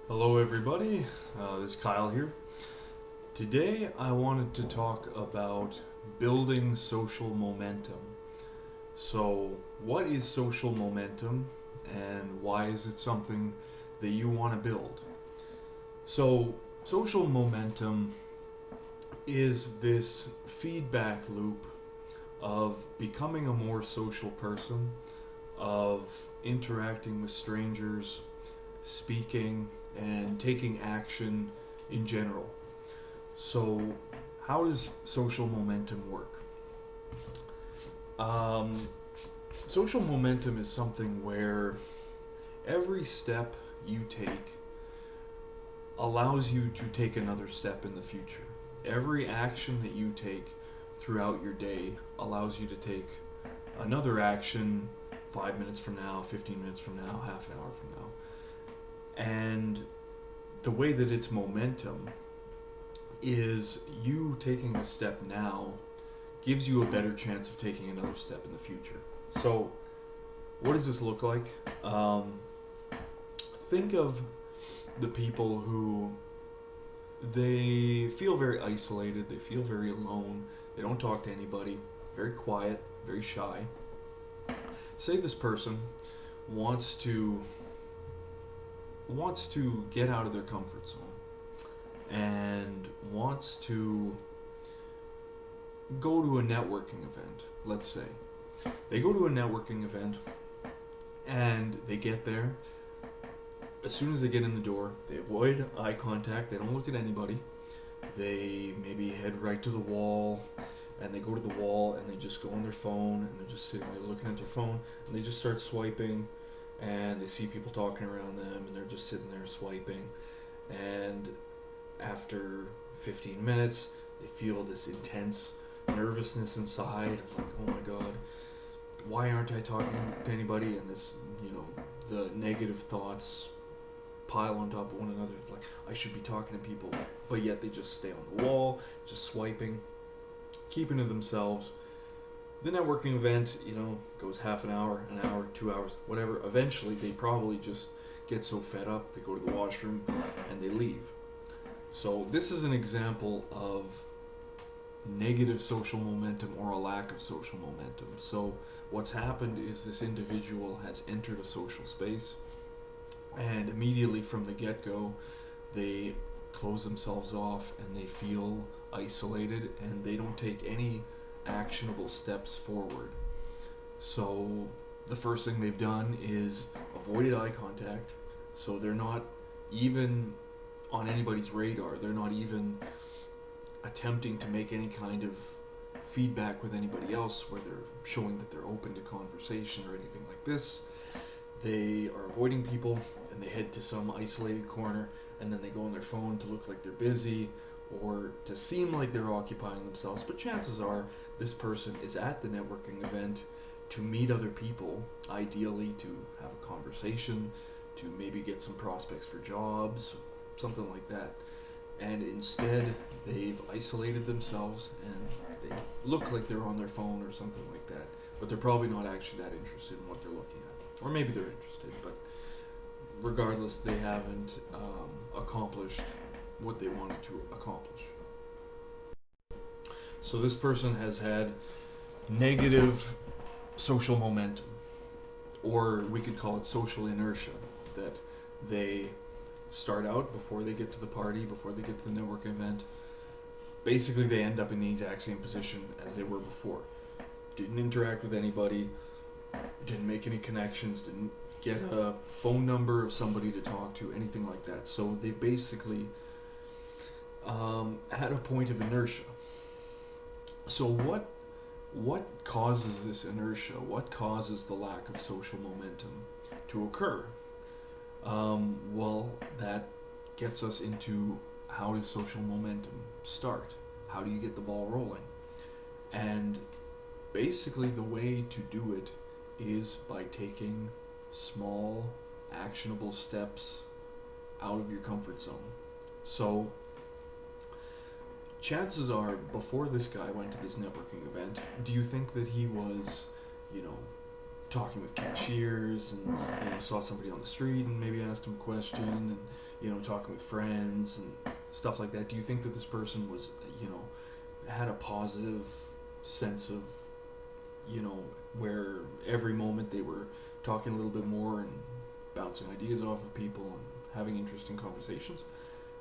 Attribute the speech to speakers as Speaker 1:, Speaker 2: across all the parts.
Speaker 1: Hello, everybody. This is Kyle here. Today, I wanted to talk about building social momentum. So, what is social momentum and why is it something that you want to build? So, social momentum is this feedback loop of becoming a more social person, of interacting with strangers, speaking, and taking action in general. So, how does social momentum work? Um, Social momentum is something where every step you take allows you to take another step in the future. Every action that you take throughout your day allows you to take another action 5 minutes from now, 15 minutes from now, half an hour from now. And the way that it's momentum is you taking a step now gives you a better chance of taking another step in the future. So, what does this look like? Think of the people who they feel very isolated, they feel very alone, they don't talk to anybody, very quiet, very shy. Say this person wants to get out of their comfort zone and wants to go to a networking event, let's say. They go to a networking event and they get there. As soon as they get in the door, they avoid eye contact, they don't look at anybody. They maybe head right to the wall and they go to the wall and they just go on their phone and they're just sitting there looking at their phone and they just start swiping and they see people talking around them and they're just sitting there swiping. And after 15 minutes, they feel this intense nervousness inside of like, oh my god, why aren't I talking to anybody? And this, the negative thoughts pile on top of one another. It's like, I should be talking to people, but yet they just stay on the wall, just swiping, keeping to themselves. The networking event, goes half an hour, 2 hours, whatever. Eventually, they probably just get so fed up, they go to the washroom and they leave. So this is an example of negative social momentum or a lack of social momentum. So what's happened is this individual has entered a social space and immediately from the get-go they close themselves off and they feel isolated and they don't take any actionable steps forward. So the first thing they've done is avoided eye contact, so they're not even on anybody's radar. They're not even attempting to make any kind of feedback with anybody else where they're showing that they're open to conversation or anything like this. They are avoiding people and they head to some isolated corner and then they go on their phone to look like they're busy or to seem like they're occupying themselves. But chances are this person is at the networking event to meet other people, ideally to have a conversation, to maybe get some prospects for jobs, something like that. And instead, they've isolated themselves and they look like they're on their phone or something like that. But they're probably not actually that interested in what they're looking at. Or maybe they're interested, but regardless, they haven't accomplished what they wanted to accomplish. So this person has had negative social momentum, or we could call it social inertia, that they start out before they get to the party, before they get to the network event. Basically, they end up in the exact same position as they were before. Didn't interact with anybody, didn't make any connections, didn't get a phone number of somebody to talk to, anything like that. So they basically had a point of inertia. So what causes this inertia? What causes the lack of social momentum to occur? Well, that gets us into how does social momentum start? How do you get the ball rolling? And basically the way to do it is by taking small, actionable steps out of your comfort zone. So chances are, before this guy went to this networking event, do you think that he was, talking with cashiers, and saw somebody on the street and maybe asked them a question, and talking with friends and stuff like that. Do you think that this person was had a positive sense of where every moment they were talking a little bit more and bouncing ideas off of people and having interesting conversations?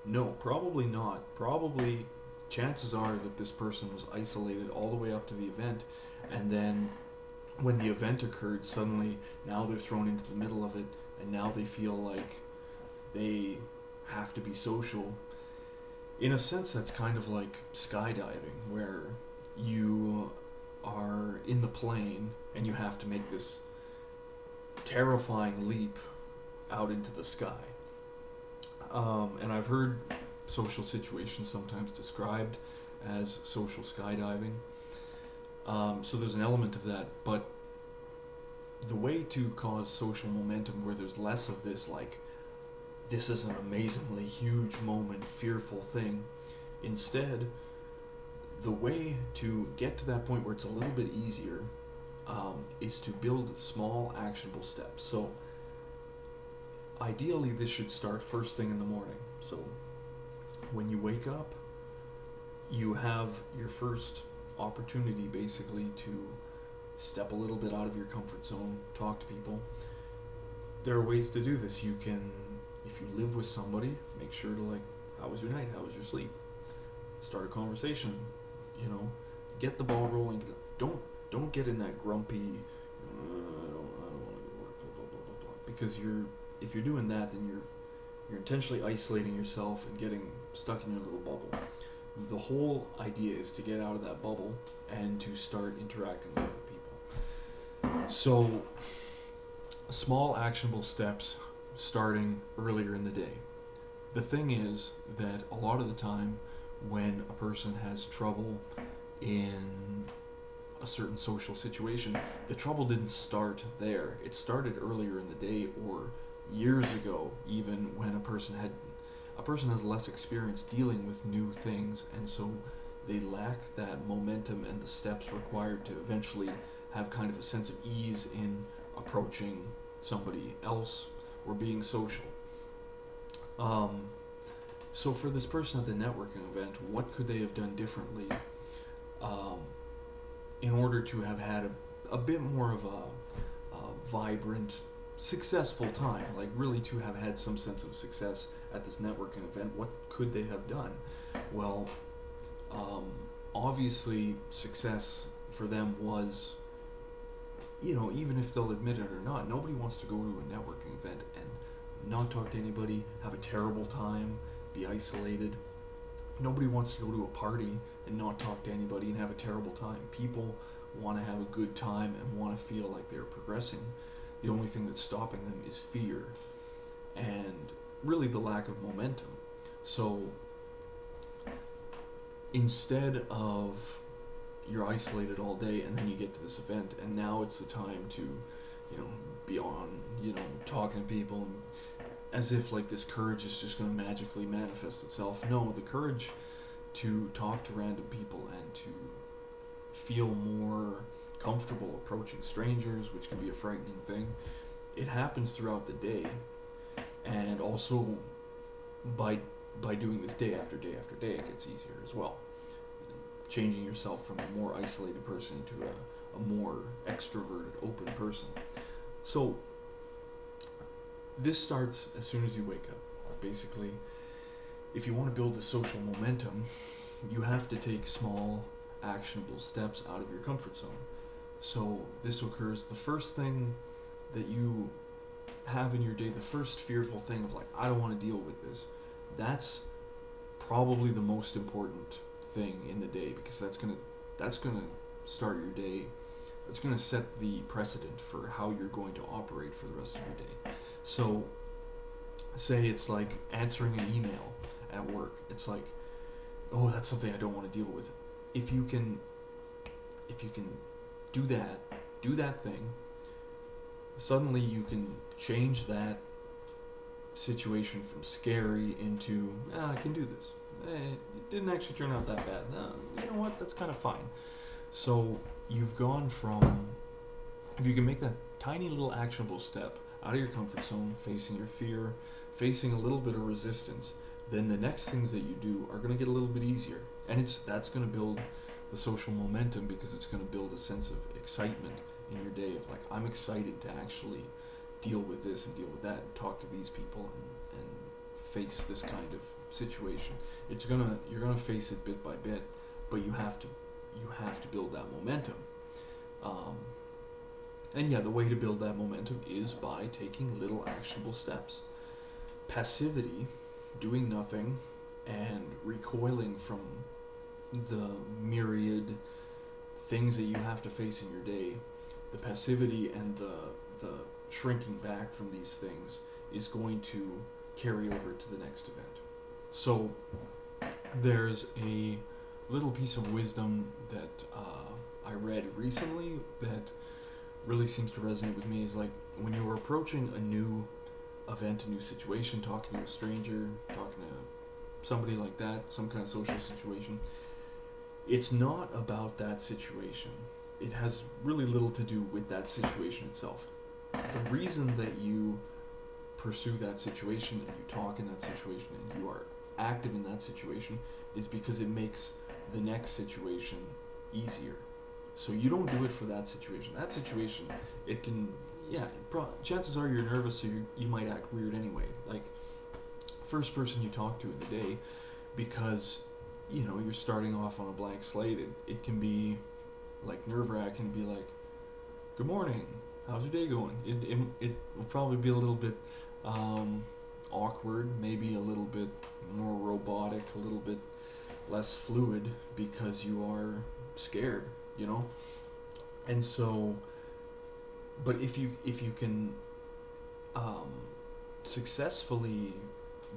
Speaker 1: No, probably not. Probably chances are that this person was isolated all the way up to the event, and then when the event occurred, suddenly now they're thrown into the middle of it, and now they feel like they have to be social. In a sense, that's kind of like skydiving, where you are in the plane and you have to make this terrifying leap out into the sky. And I've heard social situations sometimes described as social skydiving. So there's an element of that, but the way to cause social momentum where there's less of this, like, this is an amazingly huge moment, fearful thing. Instead, the way to get to that point where it's a little bit easier is to build small, actionable steps. So ideally, this should start first thing in the morning. So when you wake up, you have your first opportunity basically to step a little bit out of your comfort zone, talk to people. There are ways to do this. You can, if you live with somebody, make sure to, like, how was your night? How was your sleep? Start a conversation, get the ball rolling. Don't get in that grumpy, I don't want to go to work, blah, blah, blah, blah, blah. Because if you're doing that, then you're intentionally isolating yourself and getting stuck in your little bubble. The whole idea is to get out of that bubble and to start interacting with other people. So, small actionable steps starting earlier in the day. The thing is that a lot of the time when a person has trouble in a certain social situation, the trouble didn't start there. It started earlier in the day, or years ago, even, when a person has less experience dealing with new things, and so they lack that momentum and the steps required to eventually have kind of a sense of ease in approaching somebody else or being social. So for this person at the networking event, what could they have done differently in order to have had a bit more of a vibrant, successful time? Like, really to have had some sense of success at this networking event, what could they have done? Well, obviously success for them was, even if they'll admit it or not, nobody wants to go to a networking event and not talk to anybody, have a terrible time, be isolated. Nobody wants to go to a party and not talk to anybody and have a terrible time. People want to have a good time and want to feel like they're progressing. The only thing that's stopping them is fear and really the lack of momentum. So instead of you're isolated all day and then you get to this event and now it's the time to, be on, talking to people, and as if like this courage is just going to magically manifest itself. No, the courage to talk to random people and to feel more comfortable approaching strangers, which can be a frightening thing, it happens throughout the day, and also by doing this day after day after day, it gets easier as well. Changing yourself from a more isolated person to a more extroverted, open person. So this starts as soon as you wake up. Basically, if you want to build the social momentum, you have to take small, actionable steps out of your comfort zone. So this occurs, the first thing that you have in your day, the first fearful thing of like, I don't want to deal with this, that's probably the most important thing in the day, because that's gonna start your day. It's gonna set the precedent for how you're going to operate for the rest of your day. So say it's like answering an email at work. It's like, oh, that's something I don't want to deal with. If you can do that thing, suddenly you can change that situation from scary into, I can do this. It didn't actually turn out that bad. You know what? That's kind of fine. So you've gone from, if you can make that tiny little actionable step out of your comfort zone, facing your fear, facing a little bit of resistance, then the next things that you do are going to get a little bit easier. And that's going to build the social momentum, because it's going to build a sense of excitement in your day of like, I'm excited to actually deal with this and deal with that and talk to these people and face this kind of situation. You're gonna face it bit by bit, but you have to build that momentum. And yeah, the way to build that momentum is by taking little actionable steps. Passivity, doing nothing, and recoiling from the myriad things that you have to face in your day, the passivity and the shrinking back from these things is going to carry over to the next event. So there's a little piece of wisdom that I read recently that really seems to resonate with me, is like, when you're approaching a new event, a new situation, talking to a stranger, talking to somebody like that, some kind of social situation, it's not about that situation. It has really little to do with that situation itself. The reason that you pursue that situation and you talk in that situation and you are active in that situation is because it makes the next situation easier. So you don't do it for that situation. That situation, it can, chances are you're nervous, so you might act weird anyway. Like, first person you talk to in the day, because you're starting off on a blank slate. It can be like nerve-wracking to be like, good morning, how's your day going? It will probably be a little bit awkward, maybe a little bit more robotic, a little bit less fluid, because you are scared, and so, but if you can successfully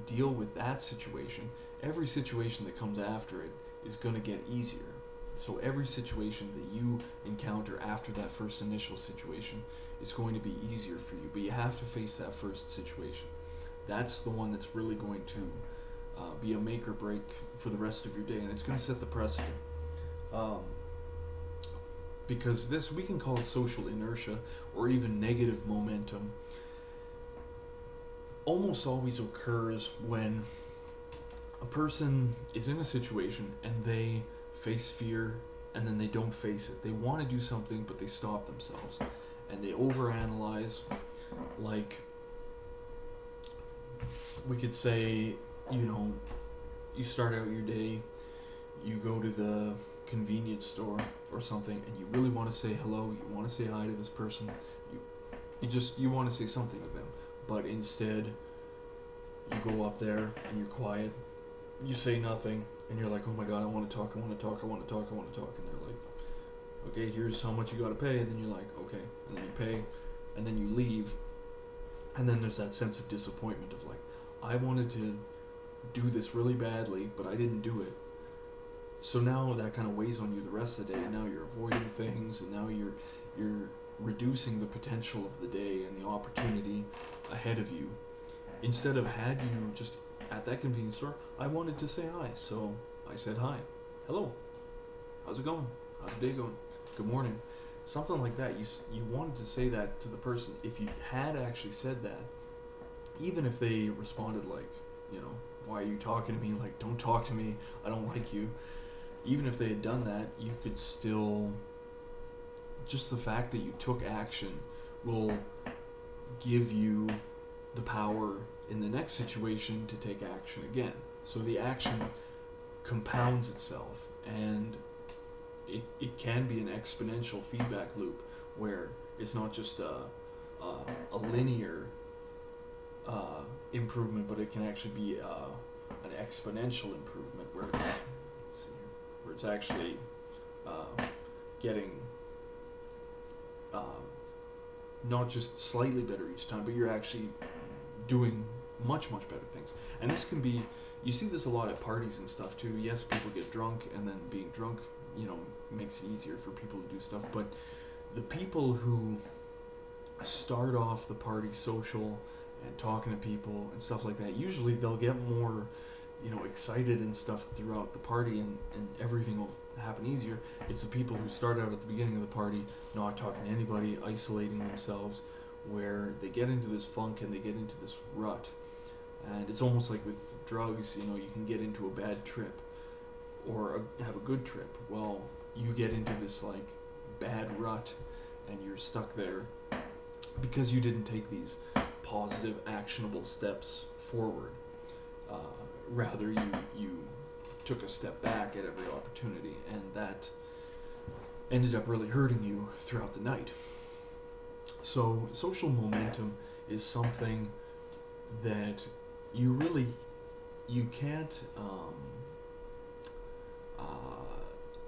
Speaker 1: deal with that situation, every situation that comes after it is going to get easier. So every situation that you encounter after that first initial situation is going to be easier for you, but you have to face that first situation. That's the one that's really going to be a make or break for the rest of your day, and it's going to set the precedent. Because this, we can call it social inertia or even negative momentum, almost always occurs when a person is in a situation and they face fear and then they don't face it. They want to do something, but they stop themselves and they overanalyze. Like, we could say, you start out your day, you go to the convenience store or something, and you really want to say hello, you want to say hi to this person, you want to say something to them, but instead you go up there and you're quiet, you say nothing, and you're like, oh my god, I want to talk, and they're like, okay, here's how much you got to pay, and then you're like, okay, and then you pay, and then you leave, and then there's that sense of disappointment of like, I wanted to do this really badly, but I didn't do it. So now that kind of weighs on you the rest of the day, and now you're avoiding things, and now you're reducing the potential of the day and the opportunity ahead of you. Instead of, had you just at that convenience store, I wanted to say hi, so I said hi. Hello. How's it going? How's your day going? Good morning. Something like that. You wanted to say that to the person. If you had actually said that, even if they responded like, why are you talking to me? Like, don't talk to me. I don't like you. Even if they had done that, you could still, just the fact that you took action will give you the power in the next situation to take action again. So the action compounds itself, and it can be an exponential feedback loop where it's not just a linear improvement, but it can actually be an exponential improvement where it's actually getting not just slightly better each time, but you're actually doing much, much better things. And this can be, you see this a lot at parties and stuff too. Yes, people get drunk, and then being drunk, makes it easier for people to do stuff. But the people who start off the party social and talking to people and stuff like that, usually they'll get more, excited and stuff throughout the party, and everything will happen easier. It's the people who start out at the beginning of the party not talking to anybody, isolating themselves, where they get into this funk and they get into this rut. And it's almost like with drugs, you know, you can get into a bad trip or have a good trip. Well, you get into this like bad rut and you're stuck there because you didn't take these positive, actionable steps forward. Rather, you took a step back at every opportunity, and that ended up really hurting you throughout the night. So, social momentum is something that you can't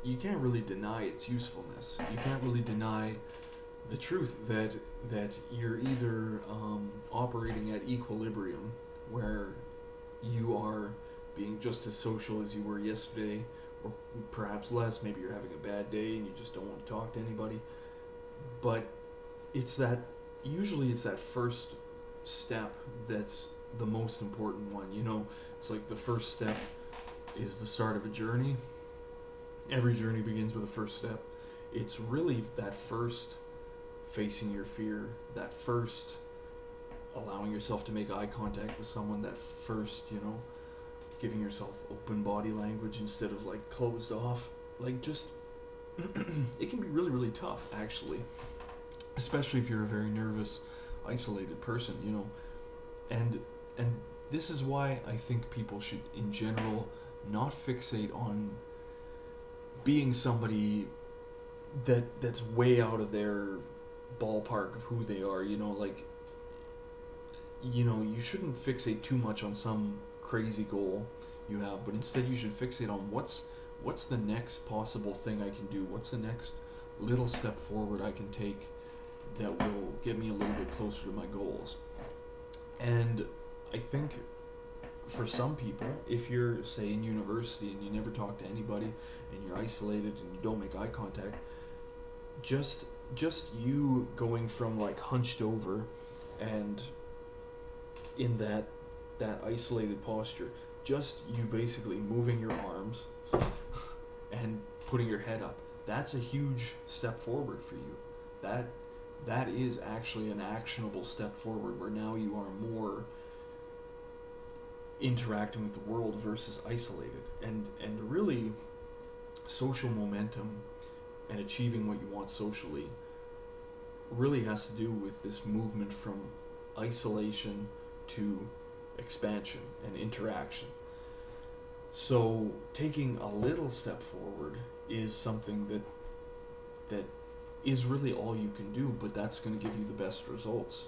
Speaker 1: you can't really deny its usefulness. You can't really deny the truth that you're either operating at equilibrium, where you are being just as social as you were yesterday, or perhaps less. Maybe you're having a bad day and you just don't want to talk to anybody. But usually it's that first step that's the most important one. You know, it's like the first step is the start of a journey. Every journey begins with a first step. It's really that first facing your fear, that first allowing yourself to make eye contact with someone, that first, you know, giving yourself open body language instead of like closed off. Like, just it can be really, really tough, actually, especially if you're a very nervous, isolated person, you know. And this is why I think people should in general not fixate on being somebody that's way out of their ballpark of who they are, you know. Like, you know, you shouldn't fixate too much on some crazy goal you have, but instead you should fixate on what's the next possible thing I can do, what's the next little step forward I can take that will get me a little bit closer to my goals. And I think for some people, if you're, say, in university and you never talk to anybody and you're isolated and you don't make eye contact, just you going from like hunched over and in that isolated posture, just you basically moving your arms and putting your head up, that's a huge step forward for you. That is actually an actionable step forward, where now you are more interacting with the world versus isolated. And really, social momentum and achieving what you want socially really has to do with this movement from isolation to expansion and interaction. So taking a little step forward is something that is really all you can do, but that's going to give you the best results.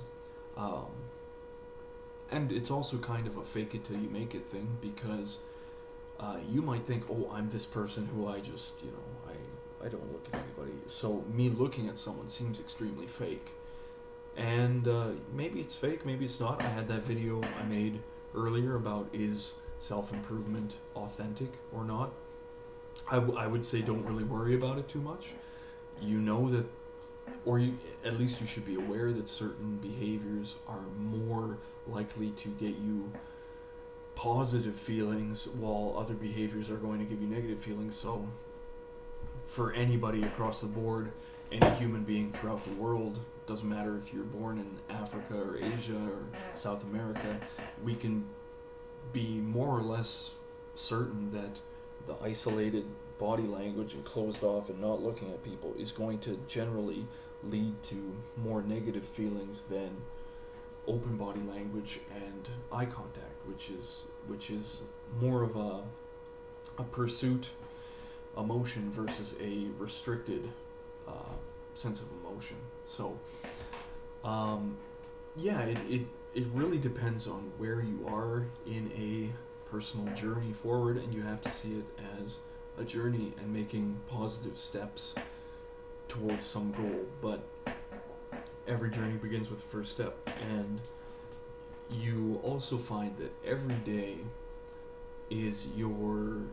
Speaker 1: And it's also kind of a fake it till you make it thing, because you might think, oh, I'm this person who I just, you know, I don't look at anybody, so me looking at someone seems extremely fake. And maybe it's fake, maybe it's not. I had that video I made earlier about, is self-improvement authentic or not? I would say don't really worry about it too much. You know that, or at least you should be aware that certain behaviors are more likely to get you positive feelings, while other behaviors are going to give you negative feelings. So for anybody across the board, any human being throughout the world, doesn't matter if you're born in Africa or Asia or South America, we can be more or less certain that the isolated body language and closed off and not looking at people is going to generally lead to more negative feelings than open body language and eye contact, which is more of a pursuit emotion versus a restricted sense of emotion. So it really depends on where you are in a personal journey forward, and you have to see it as a journey and making positive steps towards some goal. But every journey begins with the first step, and you also find that every day is your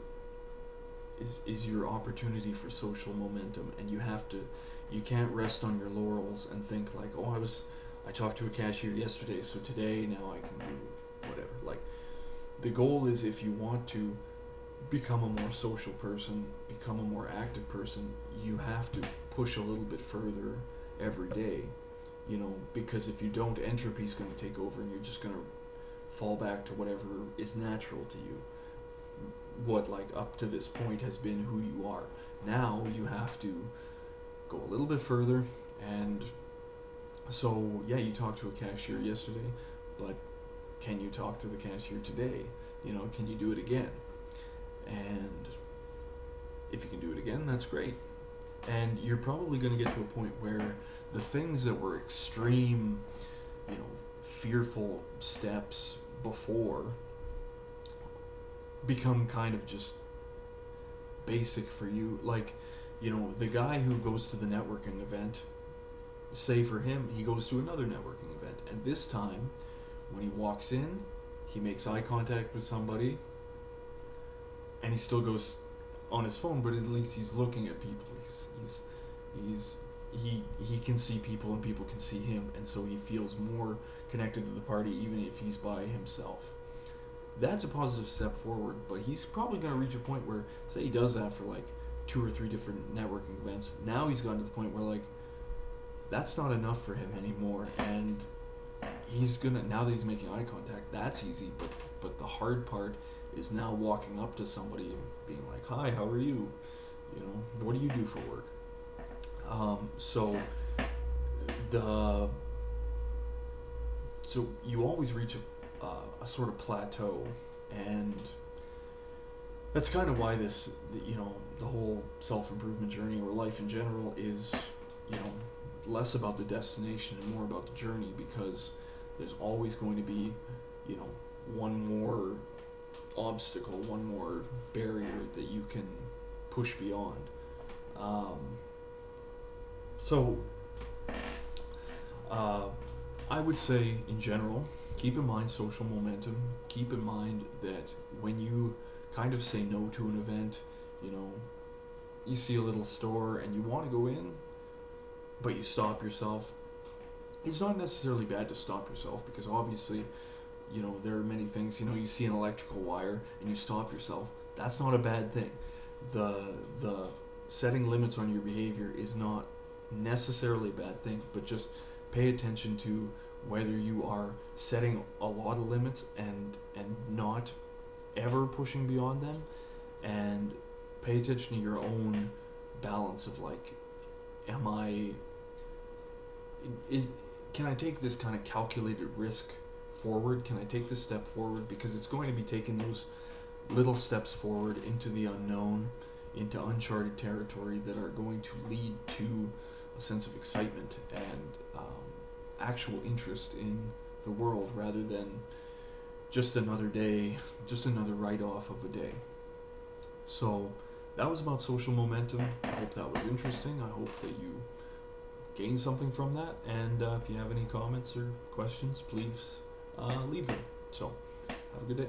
Speaker 1: opportunity for social momentum, and you can't rest on your laurels and think like, oh, I talked to a cashier yesterday, so today now I can do whatever. Like, the goal is, if you want to become a more social person, become a more active person, you have to push a little bit further every day, because if you don't, entropy's going to take over and you're just going to fall back to whatever is natural to you. What, like, up to this point has been who you are. Now you have to go a little bit further, and so, yeah, you talked to a cashier yesterday, but can you talk to the cashier today? Can you do it again? And if you can do it again, that's great. And you're probably going to get to a point where the things that were extreme, fearful steps before become kind of just basic for you. Like, the guy who goes to the networking event, say for him, he goes to another networking event, and this time, when he walks in, he makes eye contact with somebody, and he still goes on his phone, but at least he's looking at people. He can see people, and people can see him, and so he feels more connected to the party, even if he's by himself. That's a positive step forward, but he's probably going to reach a point where, say he does that for like 2 or 3 different networking events. Now he's gotten to the point where, like, that's not enough for him anymore, and now that he's making eye contact, that's easy, but the hard part is now walking up to somebody and being like, "Hi, how are you? What do you do for work?" So you always reach a sort of plateau, and that's kind of why the whole self-improvement journey, or life in general, is less about the destination and more about the journey, because there's always going to be one more obstacle, one more barrier that you can push beyond. I would say, in general, keep in mind social momentum. Keep in mind that when you kind of say no to an event, you see a little store and you want to go in, but you stop yourself. It's not necessarily bad to stop yourself, because obviously, there are many things, you see an electrical wire and you stop yourself. That's not a bad thing. The setting limits on your behavior is not necessarily a bad thing, but just pay attention to whether you are setting a lot of limits and not ever pushing beyond them, and pay attention to your own balance of, like, can I take this kind of calculated risk forward? Can I take this step forward? Because it's going to be taking those little steps forward into the unknown, into uncharted territory, that are going to lead to a sense of excitement and actual interest in the world, rather than just another day, just another write-off of a day. So that was about social momentum. I hope that was interesting. I hope that you gained something from that. And if you have any comments or questions, please leave them. So have a good day.